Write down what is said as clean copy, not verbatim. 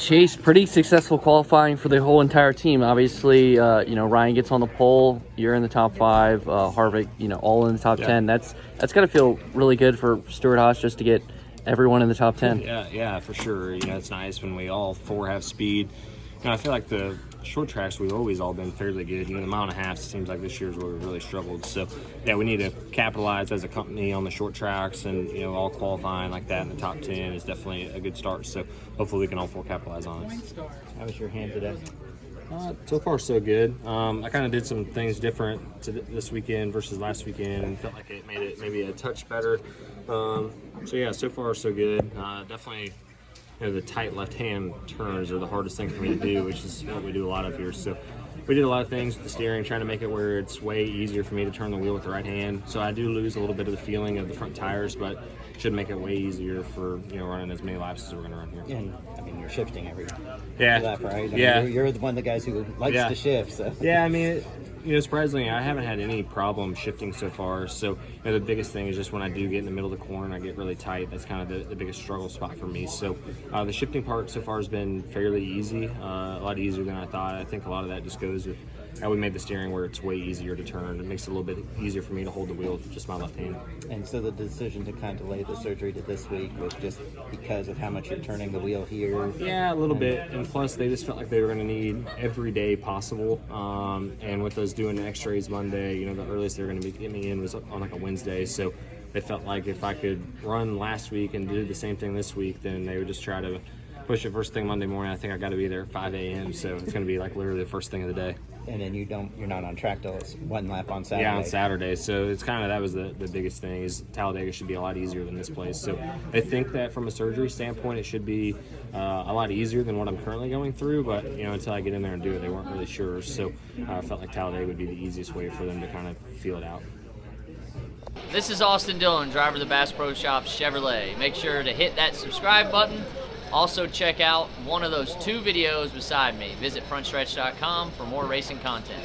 Chase, pretty successful qualifying for the whole entire team. Obviously, Ryan gets on the pole. You're in the top 5. Harvick, all in the top 10. That's got to feel really good for Stewart Haas just to get everyone in the top 10. Yeah, for sure. It's nice when we all 4 have speed. I feel like the short tracks, we've always all been fairly good. The mile and a half seems like this year's where we really struggled. So, yeah, we need to capitalize as a company on the short tracks, and, all qualifying like that in the top 10 is definitely a good start. So, hopefully we can all 4 capitalize on it. How was your hand today? So far, so good. I kind of did some things different this weekend versus last weekend and felt like it made it maybe a touch better. So far, so good. Definitely, the tight left-hand turns are the hardest thing for me to do, which is what we do a lot of here. So we did a lot of things with the steering, trying to make it where it's way easier for me to turn the wheel with the right hand. So I do lose a little bit of the feeling of the front tires, but should make it way easier for running as many laps as we're going to run here. And you're shifting every lap, right? Yeah, you're the one of the guys who likes to shift. So yeah, surprisingly, I haven't had any problem shifting so far. So the biggest thing is just when I do get in the middle of the corner and I get really tight, that's kind of the biggest struggle spot for me. So the shifting part so far has been fairly easy, a lot easier than I thought. I think a lot of that just goes with how we made the steering where it's way easier to turn. It makes it a little bit easier for me to hold the wheel with just my left hand. And so the decision to kind of delay the surgery to this week was just because of how much you're turning the wheel here? Yeah, a little bit. And plus, they just felt like they were going to need every day possible. And with us doing x-rays Monday, the earliest they were going to get me in was on like a Wednesday. So they felt like if I could run last week and do the same thing this week, then they would just try to push it first thing Monday morning. I think I got to be there at 5 a.m. So it's going to be like literally the first thing of the day. And then you're not on track till it's 1 lap on Saturday. Yeah, on Saturday. So it's kind of, that was the biggest thing, is Talladega should be a lot easier than this place. So I think that from a surgery standpoint, it should be a lot easier than what I'm currently going through. But, until I get in there and do it, they weren't really sure. So I felt like Talladega would be the easiest way for them to kind of feel it out. This is Austin Dillon, driver of the Bass Pro Shops Chevrolet. Make sure to hit that subscribe button. Also check out one of those 2 videos beside me. Visit frontstretch.com for more racing content.